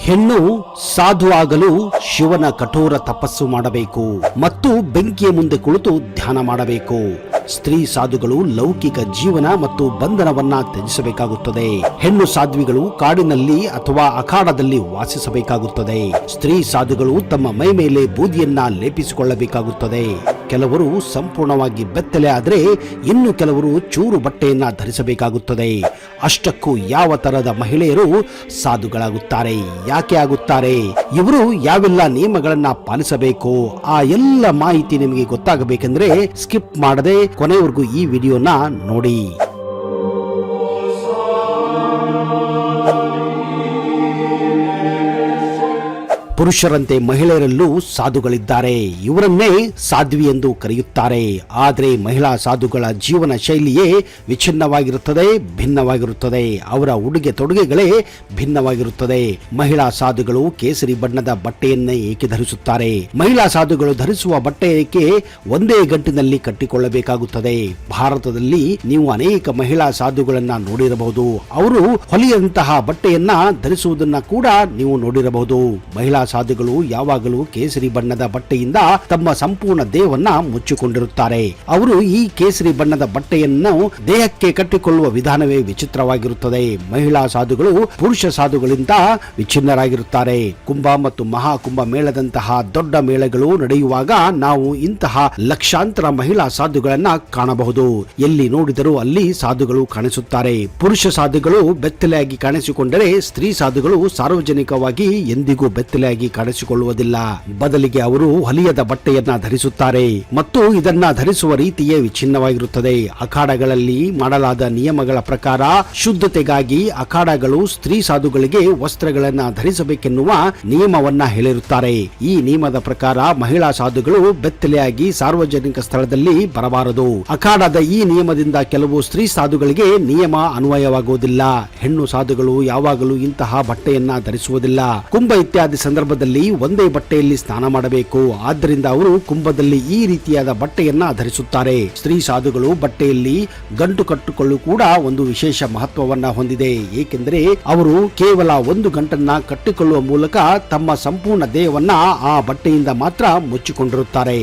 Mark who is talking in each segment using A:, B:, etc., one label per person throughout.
A: ಹೆಣ್ಣು ಸಾಧು ಆಗಲು ಶಿವನ ಕಠೋರ ತಪಸ್ಸು ಮಾಡಬೇಕು ಮತ್ತು ಬೆಂಕಿಯ ಮುಂದೆ ಕುಳಿತು ಧ್ಯಾನ ಮಾಡಬೇಕು. ಸ್ತ್ರೀ ಸಾಧುಗಳು ಲೌಕಿಕ ಜೀವನ ಮತ್ತು ಬಂಧನವನ್ನ ತ್ಯಜಿಸಬೇಕಾಗುತ್ತದೆ. ಹೆಣ್ಣು ಸಾಧ್ವಿಗಳು ಕಾಡಿನಲ್ಲಿ ಅಥವಾ ಅಖಾಡದಲ್ಲಿ ವಾಸಿಸಬೇಕಾಗುತ್ತದೆ. ಸ್ತ್ರೀ ಸಾಧುಗಳು ತಮ್ಮ ಮೈ ಮೇಲೆ ಬೂದಿಯನ್ನ ಲೇಪಿಸಿಕೊಳ್ಳಬೇಕಾಗುತ್ತದೆ. ಕೆಲವರು ಸಂಪೂರ್ಣವಾಗಿ ಬೆತ್ತಲೆ ಆದರೆ ಇನ್ನು ಕೆಲವರು ಚೂರು ಬಟ್ಟೆಯನ್ನ ಧರಿಸಬೇಕಾಗುತ್ತದೆ. ಅಷ್ಟಕ್ಕೂ ಯಾವ ತರಹದ ಮಹಿಳೆಯರು ಸಾಧುಗಳಾಗುತ್ತಾರೆ, ಯಾಕೆ ಆಗುತ್ತಾರೆ, ಇವರು ಯಾವೆಲ್ಲ ನಿಯಮಗಳನ್ನ ಪಾಲಿಸಬೇಕು, ಆ ಎಲ್ಲ ಮಾಹಿತಿ ನಿಮಗೆ ಗೊತ್ತಾಗಬೇಕೆಂದ್ರೆ ಸ್ಕಿಪ್ ಮಾಡದೆ ಕೊನೆವರೆಗೂ ಈ ವಿಡಿಯೋನ ನೋಡಿ. ಪುರುಷರಂತೆ ಮಹಿಳೆಯರಲ್ಲೂ ಸಾಧುಗಳಿದ್ದಾರೆ. ಇವರನ್ನೇ ಸಾಧ್ವಿ ಎಂದು ಕರೆಯುತ್ತಾರೆ. ಆದರೆ ಮಹಿಳಾ ಸಾಧುಗಳ ಜೀವನ ಶೈಲಿಯೇ ವಿಚ್ಛಿನ್ನವಾಗಿರುತ್ತದೆ, ಭಿನ್ನವಾಗಿರುತ್ತದೆ. ಅವರ ಉಡುಗೆ ತೊಡುಗೆಗಳೇ ಭಿನ್ನವಾಗಿರುತ್ತದೆ. ಮಹಿಳಾ ಸಾಧುಗಳು ಕೇಸರಿ ಬಣ್ಣದ ಬಟ್ಟೆಯನ್ನೇ ಏಕೆ ಧರಿಸುತ್ತಾರೆ? ಮಹಿಳಾ ಸಾಧುಗಳು ಧರಿಸುವ ಬಟ್ಟೆಯಕ್ಕೆ ಒಂದೇ ಗಂಟಿನಲ್ಲಿ ಕಟ್ಟಿಕೊಳ್ಳಬೇಕಾಗುತ್ತದೆ. ಭಾರತದಲ್ಲಿ ನೀವು ಅನೇಕ ಮಹಿಳಾ ಸಾಧುಗಳನ್ನ ನೋಡಿರಬಹುದು. ಅವರು ಹೊಲಿಯಂತಹ ಬಟ್ಟೆಯನ್ನ ಧರಿಸುವುದನ್ನ ಕೂಡ ನೀವು ನೋಡಿರಬಹುದು. ಮಹಿಳಾ ಸಾಧುಗಳು ಯಾವಾಗಲೂ ಕೇಸರಿ ಬಣ್ಣದ ಬಟ್ಟೆಯಿಂದ ತಮ್ಮ ಸಂಪೂರ್ಣ ದೇಹವನ್ನ ಮುಚ್ಚಿಕೊಂಡಿರುತ್ತಾರೆ. ಅವರು ಈ ಕೇಸರಿ ಬಣ್ಣದ ಬಟ್ಟೆಯನ್ನು ದೇಹಕ್ಕೆ ಕಟ್ಟಿಕೊಳ್ಳುವ ವಿಧಾನವೇ ವಿಚಿತ್ರವಾಗಿರುತ್ತದೆ. ಮಹಿಳಾ ಸಾಧುಗಳು ಪುರುಷ ಸಾಧುಗಳಿಂದ ವಿಚ್ಛಿನ್ನರಾಗಿರುತ್ತಾರೆ. ಕುಂಭ ಮತ್ತು ಮಹಾಕುಂಭ ಮೇಳದಂತಹ ದೊಡ್ಡ ಮೇಳಗಳು ನಡೆಯುವಾಗ ನಾವು ಇಂತಹ ಲಕ್ಷಾಂತರ ಮಹಿಳಾ ಸಾಧುಗಳನ್ನ ಕಾಣಬಹುದು. ಎಲ್ಲಿ ನೋಡಿದರೂ ಅಲ್ಲಿ ಸಾಧುಗಳು ಕಾಣಿಸುತ್ತಾರೆ. ಪುರುಷ ಸಾಧುಗಳು ಬೆತ್ತಲೆಯಾಗಿ ಕಾಣಿಸಿಕೊಂಡರೆ ಸ್ತ್ರೀ ಸಾಧುಗಳು ಸಾರ್ವಜನಿಕವಾಗಿ ಎಂದಿಗೂ ಬೆತ್ತಲೆಯಾಗಿ ಕಾಣಿಸಿಕೊಳ್ಳುವುದಿಲ್ಲ. ಬದಲಿಗೆ ಅವರು ಹೊಲಿಯದ ಬಟ್ಟೆಯನ್ನ ಧರಿಸುತ್ತಾರೆ ಮತ್ತು ಇದನ್ನ ಧರಿಸುವ ರೀತಿಯೇ ವಿಚ್ಛಿನ್ನವಾಗಿರುತ್ತದೆ. ಅಖಾಡಗಳಲ್ಲಿ ಮಾಡಲಾದ ನಿಯಮಗಳ ಪ್ರಕಾರ ಶುದ್ಧತೆಗಾಗಿ ಅಖಾಡಗಳು ಸ್ತ್ರೀ ಸಾಧುಗಳಿಗೆ ವಸ್ತ್ರಗಳನ್ನ ಧರಿಸಬೇಕೆನ್ನುವ ನಿಯಮವನ್ನ ಹೇಳಿರುತ್ತಾರೆ. ಈ ನಿಯಮದ ಪ್ರಕಾರ ಮಹಿಳಾ ಸಾಧುಗಳು ಬೆತ್ತಲೆಯಾಗಿ ಸಾರ್ವಜನಿಕ ಸ್ಥಳದಲ್ಲಿ ಬರಬಾರದು. ಅಖಾಡದ ಈ ನಿಯಮದಿಂದ ಕೆಲವು ಸ್ತ್ರೀ ಸಾಧುಗಳಿಗೆ ನಿಯಮ ಅನ್ವಯವಾಗುವುದಿಲ್ಲ. ಹೆಣ್ಣು ಸಾಧುಗಳು ಯಾವಾಗಲೂ ಇಂತಹ ಬಟ್ಟೆಯನ್ನ ಧರಿಸುವುದಿಲ್ಲ. ಕುಂಭ ಇತ್ಯಾದಿ ಸಂದರ್ಭದಲ್ಲಿ ಒಂದೇ ಬಟ್ಟೆಯಲ್ಲಿ ಸ್ನಾನ ಮಾಡಬೇಕು. ಆದ್ದರಿಂದ ಅವರು ಕುಂಭದಲ್ಲಿ ಈ ರೀತಿಯಾದ ಬಟ್ಟೆಯನ್ನ ಧರಿಸುತ್ತಾರೆ. ಸ್ತ್ರೀ ಸಾಧುಗಳು ಬಟ್ಟೆಯಲ್ಲಿ ಗಂಟು ಕಟ್ಟಿಕೊಳ್ಳಲು ಕೂಡ ಒಂದು ವಿಶೇಷ ಮಹತ್ವವನ್ನ ಹೊಂದಿದೆ. ಏಕೆಂದರೆ ಅವರು ಕೇವಲ ಒಂದು ಗಂಟನ್ನ ಕಟ್ಟಿಕೊಳ್ಳುವ ಮೂಲಕ ತಮ್ಮ ಸಂಪೂರ್ಣ ದೇಹವನ್ನ ಆ ಬಟ್ಟೆಯಿಂದ ಮಾತ್ರ ಮುಚ್ಚಿಕೊಂಡಿರುತ್ತಾರೆ.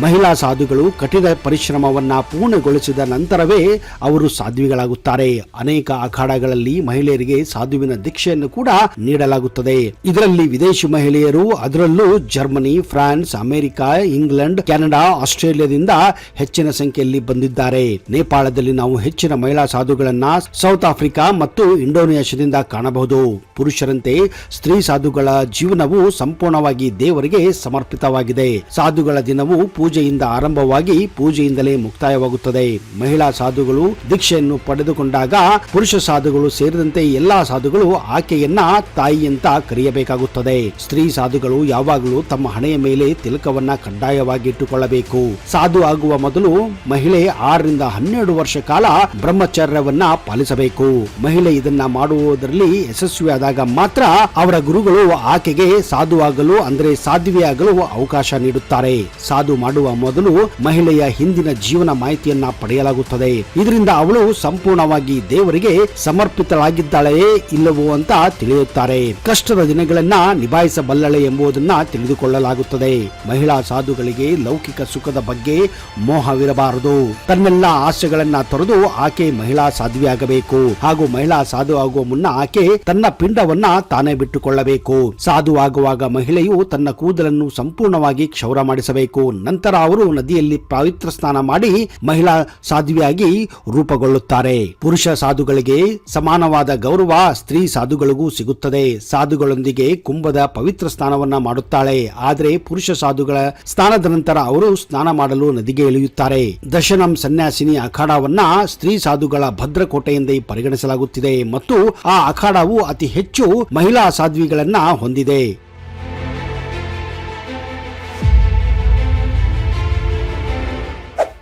A: ಮಹಿಳಾ ಸಾಧುಗಳು ಕಠಿಣ ಪರಿಶ್ರಮವನ್ನ ಪೂರ್ಣಗೊಳಿಸಿದ ನಂತರವೇ ಅವರು ಸಾಧ್ವಿಗಳಾಗುತ್ತಾರೆ. ಅನೇಕ ಅಖಾಡಗಳಲ್ಲಿ ಮಹಿಳೆಯರಿಗೆ ಸಾಧುವಿನ ದೀಕ್ಷೆಯನ್ನು ಕೂಡ ನೀಡಲಾಗುತ್ತದೆ. ಇದರಲ್ಲಿ ವಿದೇಶಿ ಮಹಿಳೆಯರು, ಅದರಲ್ಲೂ Germany, France, America, England, Canada, ಆಸ್ಟ್ರೇಲಿಯಾದಿಂದ ಹೆಚ್ಚಿನ ಸಂಖ್ಯೆಯಲ್ಲಿ ಬಂದಿದ್ದಾರೆ. ನೇಪಾಳದಲ್ಲಿ ನಾವು ಹೆಚ್ಚಿನ ಮಹಿಳಾ ಸಾಧುಗಳನ್ನ ಸೌತ್ ಆಫ್ರಿಕಾ ಮತ್ತು ಇಂಡೋನೇಷ್ಯಾದಿಂದ ಕಾಣಬಹುದು. ಪುರುಷರಂತೆ ಸ್ತ್ರೀ ಸಾಧುಗಳ ಜೀವನವು ಸಂಪೂರ್ಣವಾಗಿ ದೇವರಿಗೆ ಸಮರ್ಪಿತವಾಗಿದೆ. ಸಾಧುಗಳ ದಿನವು ಪೂಜೆಯಿಂದ ಆರಂಭವಾಗಿ ಪೂಜೆಯಿಂದಲೇ ಮುಕ್ತಾಯವಾಗುತ್ತದೆ. ಮಹಿಳಾ ಸಾಧುಗಳು ದೀಕ್ಷೆಯನ್ನು ಪಡೆದುಕೊಂಡಾಗ ಪುರುಷ ಸಾಧುಗಳು ಸೇರಿದಂತೆ ಎಲ್ಲಾ ಸಾಧುಗಳು ಆಕೆಯನ್ನ ತಾಯಿ ಅಂತ ಕರೆಯಬೇಕಾಗುತ್ತದೆ. ಸ್ತ್ರೀ ಸಾಧುಗಳು ಯಾವಾಗಲೂ ತಮ್ಮ ಹಣೆಯ ಮೇಲೆ ತಿಲಕವನ್ನ ಕಡ್ಡಾಯವಾಗಿ ಇಟ್ಟುಕೊಳ್ಳಬೇಕು. ಸಾಧು ಆಗುವ ಮೊದಲು ಮಹಿಳೆ 6 ರಿಂದ 12 ವರ್ಷ ಕಾಲ ಬ್ರಹ್ಮಚರ್ಯವನ್ನ ಪಾಲಿಸಬೇಕು. ಮಹಿಳೆ ಇದನ್ನ ಮಾಡುವುದರಲ್ಲಿ ಯಶಸ್ವಿಯಾದಾಗ ಮಾತ್ರ ಅವರ ಗುರುಗಳು ಆಕೆಗೆ ಸಾಧು ಆಗಲು ಅಂದ್ರೆ ಸಾಧ್ವಿಯಾಗಲು ಅವಕಾಶ ನೀಡುತ್ತಾರೆ. ಸಾಧು ಮಾಡುವ ಮೊದಲು ಮಹಿಳೆಯ ಹಿಂದಿನ ಜೀವನ ಮಾಹಿತಿಯನ್ನ ಪಡೆಯಲಾಗುತ್ತದೆ. ಇದರಿಂದ ಅವಳು ಸಂಪೂರ್ಣವಾಗಿ ದೇವರಿಗೆ ಸಮರ್ಪಿತಳಾಗಿದ್ದಾಳೆಯೇ ಇಲ್ಲವೋ ಅಂತ ತಿಳಿಯುತ್ತಾರೆ. ಕಷ್ಟದ ದಿನಗಳನ್ನ ನಿಭಾಯಿಸಬಲ್ಲಳೆ ಎಂಬುದನ್ನ ತಿಳಿದುಕೊಳ್ಳಲಾಗುತ್ತದೆ. ಮಹಿಳಾ ಸಾಧುಗಳಿಗೆ ಲೌಕಿಕ ಸುಖದ ಬಗ್ಗೆ ಮೋಹವಿರಬಾರದು. ತನ್ನೆಲ್ಲ ಆಸೆಗಳನ್ನ ತೊರೆದು ಆಕೆ ಮಹಿಳಾ ಸಾಧ್ವಿಯಾಗಬೇಕು. ಹಾಗೂ ಮಹಿಳಾ ಸಾಧು ಆಗುವ ಮುನ್ನ ಆಕೆ ತನ್ನ ಪಿಂಡವನ್ನ ತಾನೇ ಬಿಟ್ಟುಕೊಳ್ಳಬೇಕು. ಸಾಧು ಆಗುವಾಗ ಮಹಿಳೆಯು ತನ್ನ ಕೂದಲನ್ನು ಸಂಪೂರ್ಣವಾಗಿ ಕ್ಷೌರ ಮಾಡಿಸಬೇಕು. ನಂತರ ಅವರು ನದಿಯಲ್ಲಿ ಪವಿತ್ರ ಸ್ನಾನ ಮಾಡಿ ಮಹಿಳಾ ಸಾಧ್ವಿಯಾಗಿ ರೂಪುಗೊಳ್ಳುತ್ತಾರೆ. ಪುರುಷ ಸಾಧುಗಳಿಗೆ ಸಮಾನವಾದ ಗೌರವ ಸ್ತ್ರೀ ಸಾಧುಗಳಿಗೂ ಸಿಗುತ್ತದೆ. ಸಾಧುಗಳೊಂದಿಗೆ ಕುಂಭದ ಪವಿತ್ರ ಸ್ನಾನವನ್ನ ಮಾಡುತ್ತಾಳೆ. ಆದರೆ ಪುರುಷ ಸಾಧುಗಳ ಸ್ನಾನದ ನಂತರ ಅವರು ಸ್ನಾನ ಮಾಡಲು ನದಿಗೆ ಇಳಿಯುತ್ತಾರೆ. ದಶನಂ ಸನ್ಯಾಸಿನಿ ಅಖಾಡವನ್ನ ಸ್ತ್ರೀ ಸಾಧುಗಳ ಭದ್ರಕೋಟೆ ಎಂದೇ ಪರಿಗಣಿಸಲಾಗುತ್ತಿದೆ ಮತ್ತು ಆ ಅಖಾಡವು ಅತಿ ಹೆಚ್ಚು ಮಹಿಳಾ ಸಾಧ್ವಿಗಳನ್ನ ಹೊಂದಿದೆ.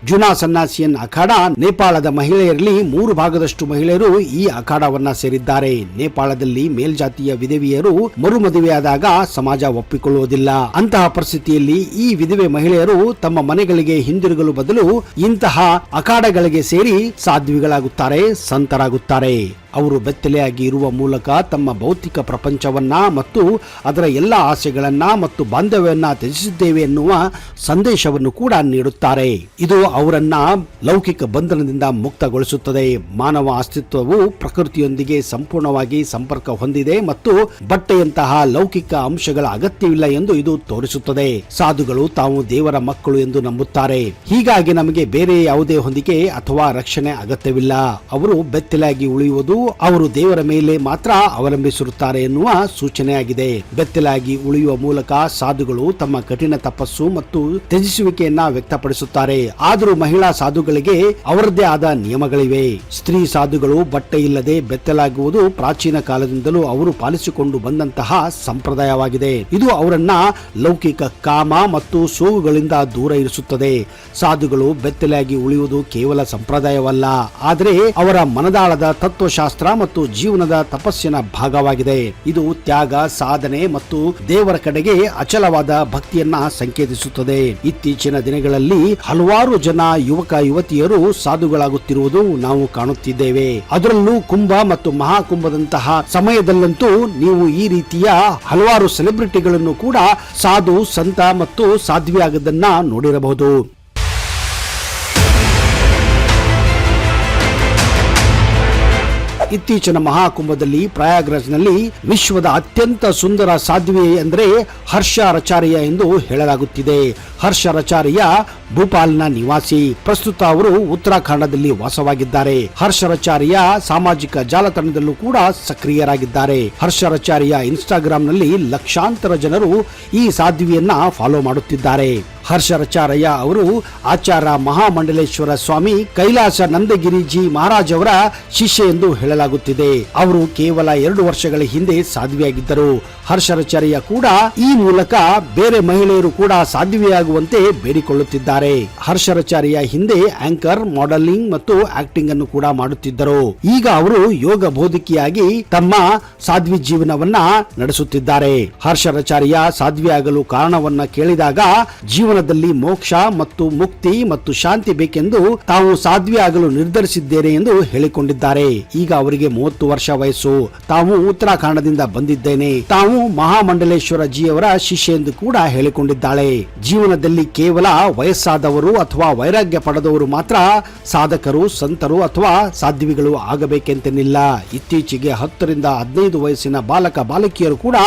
A: ಜುನಾ ಸನ್ಯಾಸಿಯನ್ ಅಖಾಡ ನೇಪಾಳದ ಮಹಿಳೆಯರಲ್ಲಿ 3 ಭಾಗದಷ್ಟು ಮಹಿಳೆಯರು ಈ ಅಖಾಡವನ್ನ ಸೇರಿದ್ದಾರೆ. ನೇಪಾಳದಲ್ಲಿ ಮೇಲ್ಜಾತಿಯ ವಿಧವೆಯರು ಮರುಮದುವೆಯಾದಾಗ ಸಮಾಜ ಒಪ್ಪಿಕೊಳ್ಳುವುದಿಲ್ಲ. ಅಂತಹ ಪರಿಸ್ಥಿತಿಯಲ್ಲಿ ಈ ವಿಧವೆ ಮಹಿಳೆಯರು ತಮ್ಮ ಮನೆಗಳಿಗೆ ಹಿಂದಿರುಗಲು ಬದಲು ಇಂತಹ ಅಖಾಡಗಳಿಗೆ ಸೇರಿ ಸಾಧ್ವಿಗಳಾಗುತ್ತಾರೆ, ಸಂತರಾಗುತ್ತಾರೆ. ಅವರು ಬೆತ್ತಲೆಯಾಗಿ ಇರುವ ಮೂಲಕ ತಮ್ಮ ಭೌತಿಕ ಪ್ರಪಂಚವನ್ನ ಮತ್ತು ಅದರ ಎಲ್ಲ ಆಸೆಗಳನ್ನ ಮತ್ತು ಬಾಂಧವ್ಯವನ್ನ ತ್ಯಜಿಸಿದ್ದೇವೆ ಎನ್ನುವ ಸಂದೇಶವನ್ನು ಕೂಡ ನೀಡುತ್ತಾರೆ. ಇದು ಅವರನ್ನ ಲೌಕಿಕ ಬಂಧನದಿಂದ ಮುಕ್ತಗೊಳಿಸುತ್ತದೆ. ಮಾನವ ಅಸ್ತಿತ್ವವು ಪ್ರಕೃತಿಯೊಂದಿಗೆ ಸಂಪೂರ್ಣವಾಗಿ ಸಂಪರ್ಕ ಹೊಂದಿದೆ ಮತ್ತು ಬಟ್ಟೆಯಂತಹ ಲೌಕಿಕ ಅಂಶಗಳ ಅಗತ್ಯವಿಲ್ಲ ಎಂದು ಇದು ತೋರಿಸುತ್ತದೆ. ಸಾಧುಗಳು ತಾವು ದೇವರ ಮಕ್ಕಳು ಎಂದು ನಂಬುತ್ತಾರೆ. ಹೀಗಾಗಿ ನಮಗೆ ಬೇರೆ ಯಾವುದೇ ಹೊಂದಿಕೆ ಅಥವಾ ರಕ್ಷಣೆ ಅಗತ್ಯವಿಲ್ಲ. ಅವರು ಬೆತ್ತಲೆಯಾಗಿ ಉಳಿಯುವುದು ಅವರು ದೇವರ ಮೇಲೆ ಮಾತ್ರ ಅವಲಂಬಿಸಿರುತ್ತಾರೆ ಎನ್ನುವ ಸೂಚನೆಯಾಗಿದೆ. ಬೆತ್ತಲಾಗಿ ಉಳಿಯುವ ಮೂಲಕ ಸಾಧುಗಳು ತಮ್ಮ ಕಠಿಣ ತಪಸ್ಸು ಮತ್ತು ತ್ಯಜಿಸುವಿಕೆಯನ್ನ ವ್ಯಕ್ತಪಡಿಸುತ್ತಾರೆ. ಆದರೂ ಮಹಿಳಾ ಸಾಧುಗಳಿಗೆ ಅವರದ್ದೇ ಆದ ನಿಯಮಗಳಿವೆ. ಸ್ತ್ರೀ ಸಾಧುಗಳು ಬಟ್ಟೆ ಇಲ್ಲದೆ ಬೆತ್ತಲಾಗುವುದು ಪ್ರಾಚೀನ ಕಾಲದಿಂದಲೂ ಅವರು ಪಾಲಿಸಿಕೊಂಡು ಬಂದಂತಹ ಸಂಪ್ರದಾಯವಾಗಿದೆ. ಇದು ಅವರನ್ನ ಲೌಕಿಕ ಕಾಮ ಮತ್ತು ಸೋಗುಗಳಿಂದ ದೂರ ಇರಿಸುತ್ತದೆ. ಸಾಧುಗಳು ಬೆತ್ತಲಾಗಿ ಉಳಿಯುವುದು ಕೇವಲ ಸಂಪ್ರದಾಯವಲ್ಲ, ಆದರೆ ಅವರ ಮನದಾಳದ ತತ್ವಶಾಸ್ತ್ರ ಮತ್ತು ಜೀವನದ ತಪಸ್ಸಿನ ಭಾಗವಾಗಿದೆ. ಇದು ತ್ಯಾಗ, ಸಾಧನೆ ಮತ್ತು ದೇವರ ಕಡೆಗೆ ಅಚಲವಾದ ಭಕ್ತಿಯನ್ನ ಸಂಕೇತಿಸುತ್ತದೆ. ಇತ್ತೀಚಿನ ದಿನಗಳಲ್ಲಿ ಹಲವಾರು ಜನ ಯುವಕ ಯುವತಿಯರು ಸಾಧುಗಳಾಗುತ್ತಿರುವುದು ನಾವು ಕಾಣುತ್ತಿದ್ದೇವೆ. ಅದರಲ್ಲೂ ಕುಂಭ ಮತ್ತು ಮಹಾಕುಂಭದಂತಹ ಸಮಯದಲ್ಲಂತೂ ನೀವು ಈ ರೀತಿಯ ಹಲವಾರು ಸೆಲೆಬ್ರಿಟಿಗಳನ್ನು ಕೂಡ ಸಾಧು, ಸಂತ ಮತ್ತು ಸಾಧ್ವಿಯಾಗದನ್ನ ನೋಡಿರಬಹುದು. ಇತ್ತೀಚಿನ ಮಹಾಕುಂಭದಲ್ಲಿ ಪ್ರಯಾಗ್ರಾಜ್ನಲ್ಲಿ ವಿಶ್ವದ ಅತ್ಯಂತ ಸುಂದರ ಸಾಧ್ವಿ ಎಂದರೆ ಹರ್ಷಾಚಾರ್ಯ ಎಂದು ಹೇಳಲಾಗುತ್ತಿದೆ. ಹರ್ಷಾಚಾರ್ಯ ಭೂಪಾಲ್ನ ನಿವಾಸಿ. ಪ್ರಸ್ತುತ ಅವರು ಉತ್ತರಾಖಂಡದಲ್ಲಿ ವಾಸವಾಗಿದ್ದಾರೆ. ಹರ್ಷಾಚಾರ್ಯ ಸಾಮಾಜಿಕ ಜಾಲತಾಣದಲ್ಲೂ ಕೂಡ ಸಕ್ರಿಯರಾಗಿದ್ದಾರೆ. ಹರ್ಷಾಚಾರ್ಯ ಇನ್ಸ್ಟಾಗ್ರಾಂನಲ್ಲಿ ಲಕ್ಷಾಂತರ ಜನರು ಈ ಸಾಧ್ವಿಯನ್ನ ಫಾಲೋ ಮಾಡುತ್ತಿದ್ದಾರೆ. ಹರ್ಷಾಚಾರ್ಯ ಅವರು ಆಚಾರ್ಯ ಮಹಾಮಂಡಲೇಶ್ವರ ಸ್ವಾಮಿ ಕೈಲಾಸ ನಂದಗಿರಿಜಿ ಮಹಾರಾಜ್ ಅವರ ಶಿಷ್ಯ ಎಂದು ಹೇಳಲಾಗುತ್ತಿದೆ. ಅವರು ಕೇವಲ 2 ವರ್ಷಗಳ ಹಿಂದೆ ಸಾಧ್ವಿಯಾಗಿದ್ದರು. ಹರ್ಷಾಚಾರ್ಯ ಕೂಡ ಈ ಮೂಲಕ ಬೇರೆ ಮಹಿಳೆಯರು ಕೂಡ ಸಾಧ್ವಿಯಾಗುವಂತೆ ಬೇಡಿಕೊಳ್ಳುತ್ತಿದ್ದಾರೆ. ಹರ್ಷಾಚಾರ್ಯ ಹಿಂದೆ ಆಂಕರ್, ಮಾಡೆಲಿಂಗ್ ಮತ್ತು ಆಕ್ಟಿಂಗ್ ಅನ್ನು ಕೂಡ ಮಾಡುತ್ತಿದ್ದರು. ಈಗ ಅವರು ಯೋಗ ಬೋಧಕಿಯಾಗಿ ತಮ್ಮ ಸಾಧ್ವಿ ಜೀವನವನ್ನ ನಡೆಸುತ್ತಿದ್ದಾರೆ. ಹರ್ಷಾಚಾರ್ಯ ಸಾಧ್ವಿಯಾಗಲು ಕಾರಣವನ್ನ ಕೇಳಿದಾಗ ಜೀವನದಲ್ಲಿ ಮೋಕ್ಷ ಮತ್ತು ಮುಕ್ತಿ ಮತ್ತು ಶಾಂತಿ ಬೇಕೆಂದು ತಾವು ಸಾಧ್ವಿ ಆಗಲು ನಿರ್ಧರಿಸಿದ್ದೇನೆ ಎಂದು ಹೇಳಿಕೊಂಡಿದ್ದಾರೆ. ಈಗ ಅವರಿಗೆ 30 ವರ್ಷ ವಯಸ್ಸು. ತಾವು ಉತ್ತರಾಖಂಡದಿಂದ ಬಂದಿದ್ದೇನೆ. ತಾವು ಮಹಾಮಂಡಲೇಶ್ವರ ಜಿಯವರ ಶಿಷ್ಯ ಎಂದು ಕೂಡ ಹೇಳಿಕೊಂಡಿದ್ದಾಳೆ. ಜೀವನದಲ್ಲಿ ಕೇವಲ ವಯಸ್ಸಾದವರು ಅಥವಾ ವೈರಾಗ್ಯ ಪಡೆದವರು ಮಾತ್ರ ಸಾಧಕರು, ಸಂತರು ಅಥವಾ ಸಾಧ್ವಿಗಳು ಆಗಬೇಕೆಂತೇನಿಲ್ಲ. ಇತ್ತೀಚೆಗೆ 10 ರಿಂದ 15 ವಯಸ್ಸಿನ ಬಾಲಕ ಬಾಲಕಿಯರು ಕೂಡ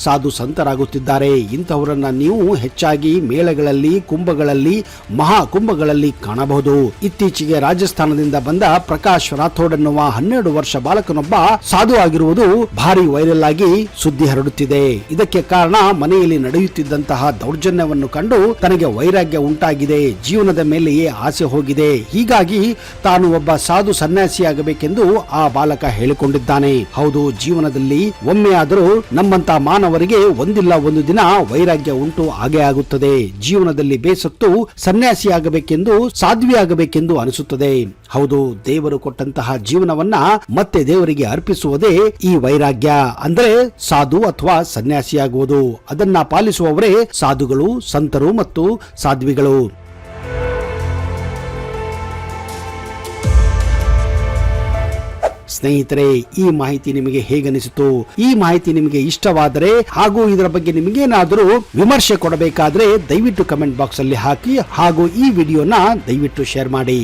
A: ಸಾಧು ಸಂತರಾಗುತ್ತಿದ್ದಾರೆ. ಇಂತಹವರನ್ನ ನೀವು ಹೆಚ್ಚಾಗಿ ಮೇಳಗಳಲ್ಲಿ, ಕುಂಭಗಳಲ್ಲಿ, ಮಹಾಕುಂಭಗಳಲ್ಲಿ ಕಾಣಬಹುದು. ಇತ್ತೀಚೆಗೆ ರಾಜಸ್ಥಾನದಿಂದ ಬಂದ ಪ್ರಕಾಶ್ ರಾಥೋಡ್ ಎನ್ನುವ 12 ವರ್ಷ ಬಾಲಕನೊಬ್ಬ ಸಾಧು ಆಗಿರುವುದು ಭಾರಿ ವೈರಲ್ ಆಗಿ ಸುದ್ದಿ ಹರಡುತ್ತಿದೆ. ಇದಕ್ಕೆ ಕಾರಣ ಮನೆಯಲ್ಲಿ ನಡೆಯುತ್ತಿದ್ದಂತಹ ದೌರ್ಜನ್ಯವನ್ನು ಕಂಡು ತನಗೆ ವೈರಾಗ್ಯ ಉಂಟಾಗಿದೆ, ಜೀವನದ ಮೇಲೆಯೇ ಆಸೆ ಹೋಗಿದೆ. ಹೀಗಾಗಿ ತಾನು ಒಬ್ಬ ಸಾಧು ಸನ್ಯಾಸಿಯಾಗಬೇಕೆಂದು ಆ ಬಾಲಕ ಹೇಳಿಕೊಂಡಿದ್ದಾನೆ. ಹೌದು, ಜೀವನದಲ್ಲಿ ಒಮ್ಮೆ ಆದರೂ ನಮ್ಮಂತ ಮಾನವರಿಗೆ ಒಂದಿಲ್ಲ ಒಂದು ದಿನ ವೈರಾಗ್ಯ ಉಂಟು ಆಗೇ ಆಗುತ್ತದೆ. ಜೀವನದಲ್ಲಿ ಬೇಸತ್ತು ಸನ್ಯಾಸಿಯಾಗಬೇಕೆಂದು, ಸಾಧ್ವಿಯಾಗಬೇಕೆಂದು ಅನಿಸುತ್ತದೆ. ಹೌದು, ದೇವರು ಕೊಟ್ಟಂತಹ ಜೀವನವನ್ನ ಮತ್ತೆ ದೇವರಿಗೆ ಅರ್ಪಿಸುವುದೇ ಈ ವೈರಾಗ್ಯ. ಅಂದ್ರೆ ಸಾಧು ಅಥವಾ ಸನ್ಯಾಸಿಯಾಗುವುದು. ಅದನ್ನ ಪಾಲಿಸುವವರೇ ಸಾಧುಗಳು, ಸಂತರು ಮತ್ತು ಸಾಧ್ವಿಗಳು. ಸ್ನೇಹಿತರೆ, ಈ ಮಾಹಿತಿ ನಿಮಗೆ ಹೇಗನಿಸಿತು? ಈ ಮಾಹಿತಿ ನಿಮಗೆ ಇಷ್ಟವಾದರೆ ಹಾಗೂ ಇದರ ಬಗ್ಗೆ ನಿಮಗೇನಾದರೂ ವಿಮರ್ಶೆ ಕೊಡಬೇಕಾದ್ರೆ ದಯವಿಟ್ಟು ಕಮೆಂಟ್ ಬಾಕ್ಸ್ ಅಲ್ಲಿ ಹಾಕಿ ಹಾಗೂ ಈ ವಿಡಿಯೋನ ದಯವಿಟ್ಟು ಶೇರ್ ಮಾಡಿ.